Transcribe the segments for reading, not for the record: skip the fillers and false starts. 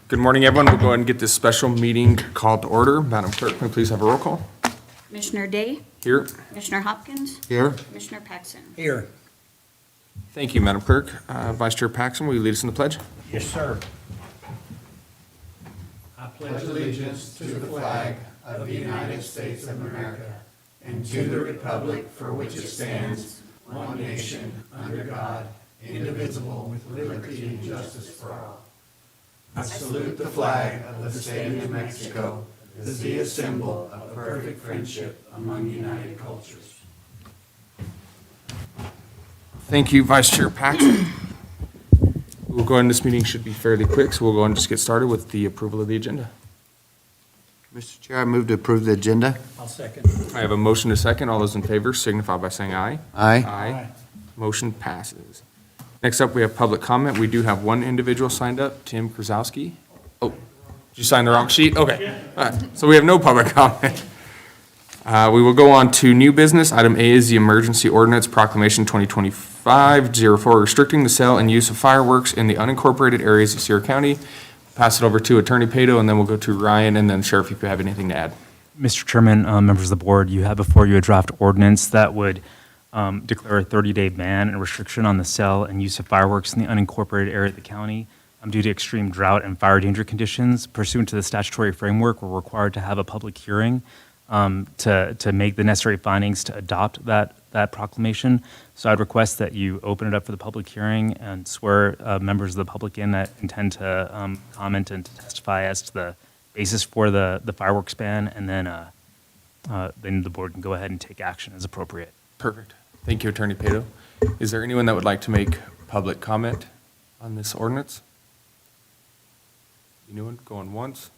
Good morning, everyone. We'll go ahead and get this special meeting called to order. Madam Clerk, may we please have a roll call? Commissioner Day, Here. Commissioner Hopkins, Here. Commissioner Paxson. Here. Thank you, Madam Clerk. Vice Chair Paxson, will you lead us in the pledge? Yes, sir. I pledge allegiance to the flag of the United States of America and to the republic for which it stands, one nation, under God, indivisible, with liberty and justice for all. I salute the flag of the state of New Mexico as the symbol of perfect friendship among united cultures. Thank you, Vice Chair Paxson. We'll go ahead, this meeting should be fairly quick, so we'll go ahead and just get started with the approval of the agenda. Mr. Chair, I move to approve the agenda. I'll second. I have a motion to second. All those in favor signify by saying aye. Aye. Aye. Motion passes. Next up, we have public comment. We do have one individual signed up, Tim Krasowski. Oh, did you sign the wrong sheet? Okay. All right. So we have no public comment. We will go on to new business. Item A is the emergency ordinance proclamation 2025-04, restricting the sale and use of fireworks in the unincorporated areas of Sierra County. Pass it over to Attorney Pato, and then we'll go to Ryan, and then Sheriff, if you have anything to add. Mr. Chairman, members of the board, you have before you a draft ordinance that would declare a 30-day ban and restriction on the sale and use of fireworks in the unincorporated area of the county due to extreme drought and fire danger conditions. Pursuant to the statutory framework, we're required to have a public hearing to make the necessary findings to adopt that proclamation. So I'd request that you open it up for the public hearing and swear members of the public in that intend to comment and to testify as to the basis for the fireworks ban, and then the board can go ahead and take action as appropriate. Perfect. Thank you, Attorney Pato. Is there anyone that would like to make public comment on this ordinance? Anyone? Going once?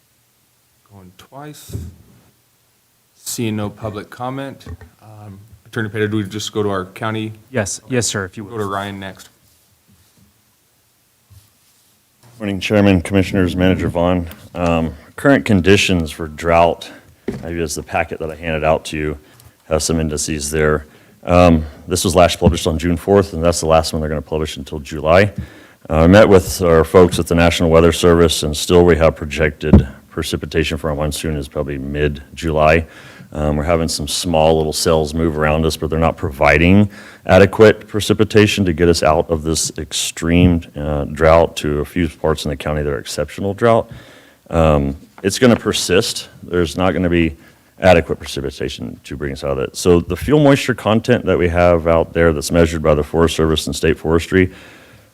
Going twice? Seeing no public comment. Attorney Pato, do we just go to our county? Yes, sir, if you Go to would. Ryan next. Morning, Chairman, Commissioners, Manager Vaughn. Current conditions for drought, maybe as the packet that I handed out to you, has some indices there. This was last published on June 4th, and that's the last one they're going to publish until July. I met with our folks at the National Weather Service, and still we have projected precipitation for our monsoon is probably mid-July. We're having some small little cells move around us, but they're not providing adequate precipitation to get us out of this extreme drought to a few parts in the county that are exceptional drought. It's going to persist. There's not going to be adequate precipitation to bring us out of it. So the fuel moisture content that we have out there that's measured by the Forest Service and State Forestry,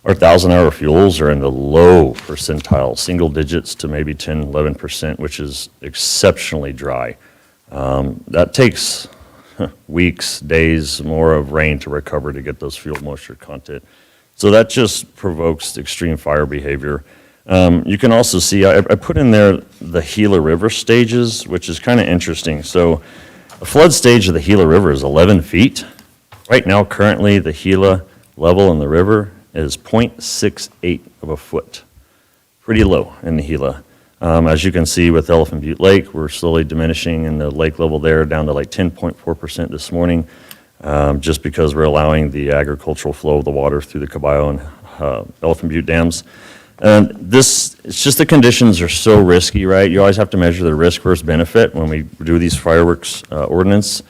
our 1,000-hour fuels are in the low percentile, single digits to maybe 10, 11%, which is exceptionally dry. That takes weeks, days more of rain to recover to get those fuel moisture content. So that just provokes extreme fire behavior. You can also see, I put in there the Gila River stages, which is kind of interesting. So the flood stage of the Gila River is 11 feet. Right now, currently, the Gila level in the river is 0.68 of a foot. Pretty low in the Gila. As you can see with Elephant Butte Lake, we're slowly diminishing in the lake level there down to like 10.4% this morning, just because we're allowing the agricultural flow of the water through the Caballo and Elephant Butte dams. It's just the conditions are so risky, right? You always have to measure the risk versus benefit when we do these fireworks ordinance.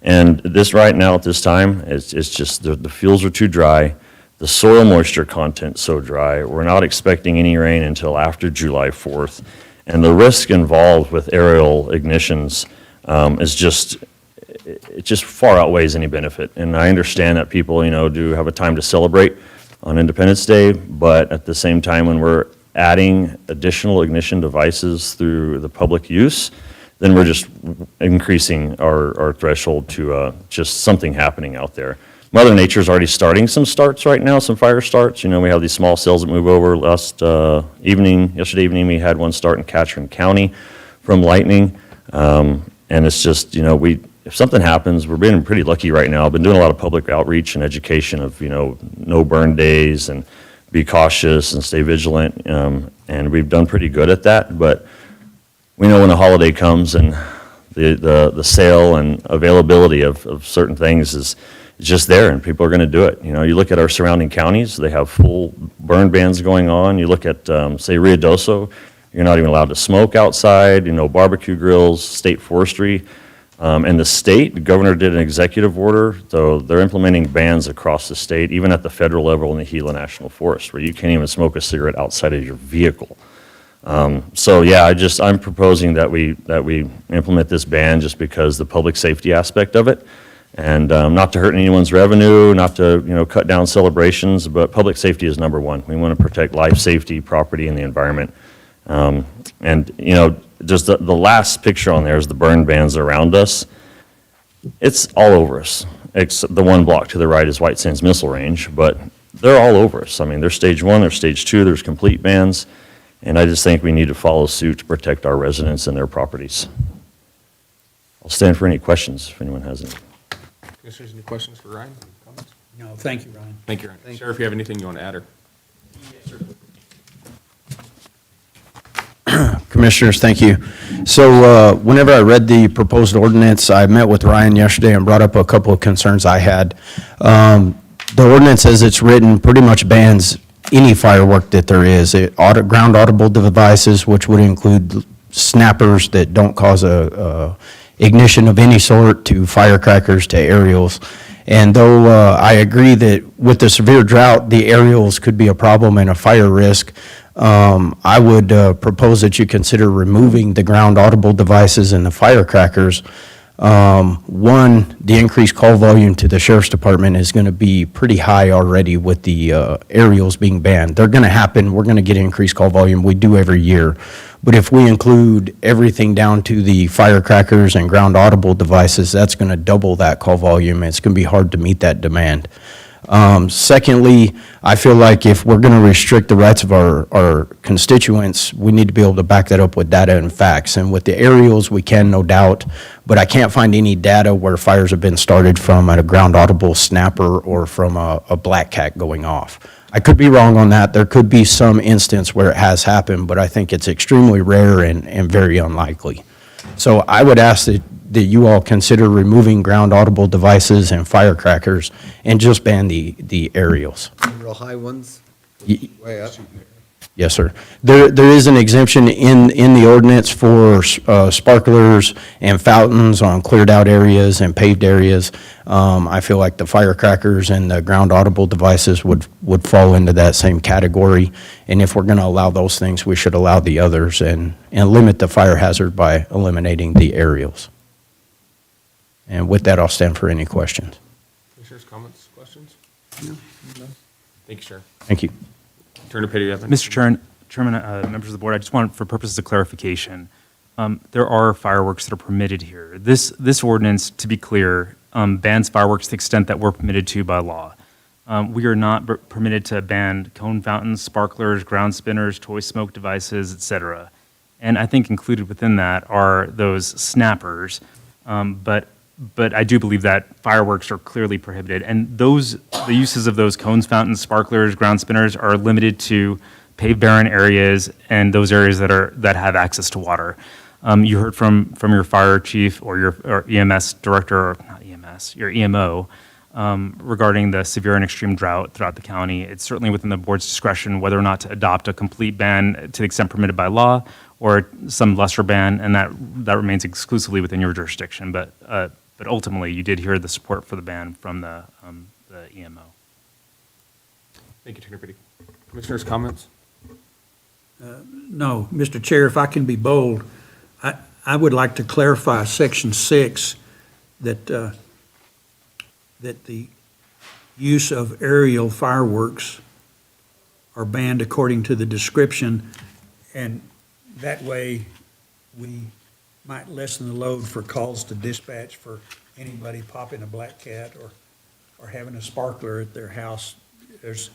And this right now at this time, it's just the fuels are too dry. The soil moisture content so dry. We're not expecting any rain until after July 4th. And the risk involved with aerial ignitions it just far outweighs any benefit. And I understand that people, do have a time to celebrate on Independence Day, but at the same time, when we're adding additional ignition devices through the public use, then we're just increasing our threshold to just something happening out there. Mother Nature's already starting some starts right now, some fire starts. We have these small cells that move over. Yesterday evening, we had one start in Catron County from lightning. And it's just, if something happens, we're being pretty lucky right now. I've been doing a lot of public outreach and education of, no burn days and be cautious and stay vigilant. And we've done pretty good at that. But we know when a holiday comes and the sale and availability of certain things is just there, and people are going to do it. You look at our surrounding counties; they have full burn bans going on. You look at, say, Ruidoso, You're not even allowed to smoke outside, barbecue grills, state forestry. And the state, the governor did an executive order, so they're implementing bans across the state, even at the federal level in the Gila National Forest, where you can't even smoke a cigarette outside of your vehicle. So yeah, I'm proposing that we implement this ban just because the public safety aspect of it, and not to hurt anyone's revenue, not to cut down celebrations, but public safety is number one. We want to protect life, safety, property, and the environment. And just the last picture on there is the burn bans around us. It's all over us. Except the one block to the right is White Sands Missile Range, but they're all over us. I mean, there's stage 1, there's stage 2, there's complete bans, and I just think we need to follow suit to protect our residents and their properties. I'll stand for any questions if anyone has any. Commissioners, any questions for Ryan? Comments? No, thank you, Ryan. Thank you, Ryan. Sheriff, you have anything you want to add, or? Commissioners, thank you. So whenever I read the proposed ordinance, I met with Ryan yesterday and brought up a couple of concerns I had. The ordinance, as it's written, pretty much bans any firework that there is. Ground audible devices, which would include snappers that don't cause a ignition of any sort, to firecrackers, to aerials. And though I agree that with the severe drought, the aerials could be a problem and a fire risk, I would propose that you consider removing the ground audible devices and the firecrackers. One, the increased call volume to the sheriff's department is going to be pretty high already with the aerials being banned. They're going to happen. We're going to get increased call volume. We do every year. But if we include everything down to the firecrackers and ground audible devices, that's going to double that call volume. It's going to be hard to meet that demand. Secondly, I feel like if we're going to restrict the rights of our constituents, we need to be able to back that up with data and facts. And with the aerials, we can, no doubt, but I can't find any data where fires have been started from a ground audible snapper or from a black cat going off. I could be wrong on that. There could be some instance where it has happened, but I think it's extremely rare and very unlikely. So I would ask that you all consider removing ground audible devices and firecrackers and just ban the aerials. Real high ones, Y- way up. Yes, sir. There is an exemption in the ordinance for sparklers and fountains on cleared out areas and paved areas. I feel like the firecrackers and the ground audible devices would fall into that same category. And if we're going to allow those things, we should allow the others and limit the fire hazard by eliminating the aerials. And with that, I'll stand for any questions. Commissioners, comments, questions? No. Thank you, Sheriff. Thank you. Attorney Petty, you have Mr. Chairman, members of the board, I just want, for purposes of clarification, there are fireworks that are permitted here. This ordinance, to be clear, bans fireworks to the extent that we're permitted to by law. We are not permitted to ban cone fountains, sparklers, ground spinners, toy smoke devices, et cetera. And I think included within that are those snappers, but I do believe that fireworks are clearly prohibited. And the uses of those cones, fountains, sparklers, ground spinners are limited to paved barren areas and those areas that have access to water. You heard from your fire chief or your EMS director, or not EMS, your EMO, regarding the severe and extreme drought throughout the county. It's certainly within the board's discretion whether or not to adopt a complete ban to the extent permitted by law or some lesser ban, and that remains exclusively within your jurisdiction. But ultimately, you did hear the support for the ban from the EMO. Thank you, Attorney Petty. Commissioners, comments? No, Mr. Chair, if I can be bold, I would like to clarify Section 6 that the use of aerial fireworks are banned according to the description, and that way we might lessen the load for calls to dispatch for anybody popping a black cat or having a sparkler at their house. There's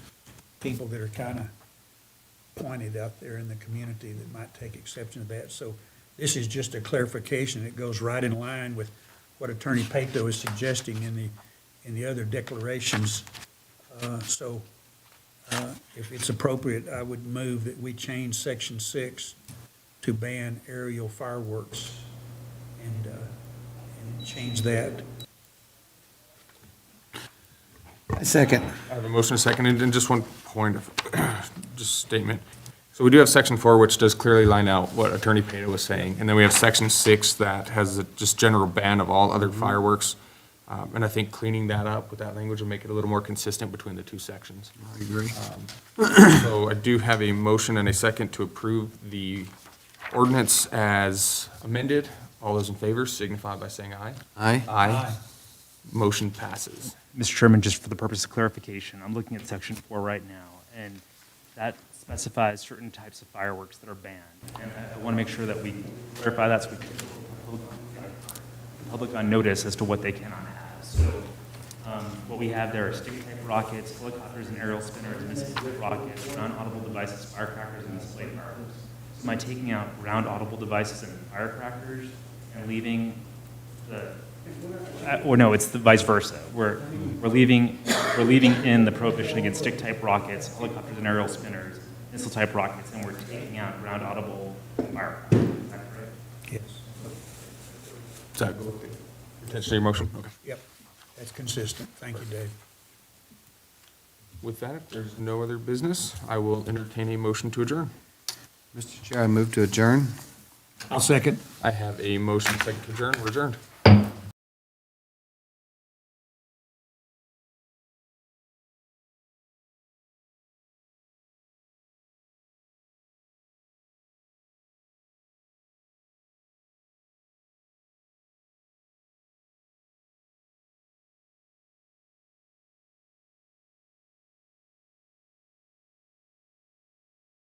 people that are kind of pointed out there in the community that might take exception to that. So this is just a clarification. It goes right in line with what Attorney Pato is suggesting in the other declarations. So if it's appropriate, I would move that we change Section 6 to ban aerial fireworks and change that. Second. I have a motion and a second, and just one point of just statement. So we do have section 4, which does clearly line out what Attorney Pena was saying. And then we have section 6 that has a just general ban of all other fireworks. And I think cleaning that up with that language will make it a little more consistent between the two sections. I agree. So I do have a motion and a second to approve the ordinance as amended. All those in favor signify by saying aye. Aye. Aye. Motion passes. Mr. Chairman, just for the purpose of clarification, I'm looking at section 4 right now, and that specifies certain types of fireworks that are banned. And I want to make sure that we clarify that so we can put the public on notice as to what they cannot have. So what we have there are stick-type rockets, helicopters and aerial spinners, missile-type rockets, non-audible devices, firecrackers, and display fireworks. So am I taking out round audible devices and firecrackers and leaving the or no, it's the vice versa. We're leaving in the prohibition against stick-type rockets, helicopters and aerial spinners, missile-type rockets, and we're taking out ground audible firecrackers. Is that correct? Yes. Is that potentially your motion? Okay. Yep, that's consistent. Thank you, Dave. With that, if there's no other business, I will entertain a motion to adjourn. Mr. Chair, I move to adjourn. I'll second. I have a motion second to adjourn. We're adjourned.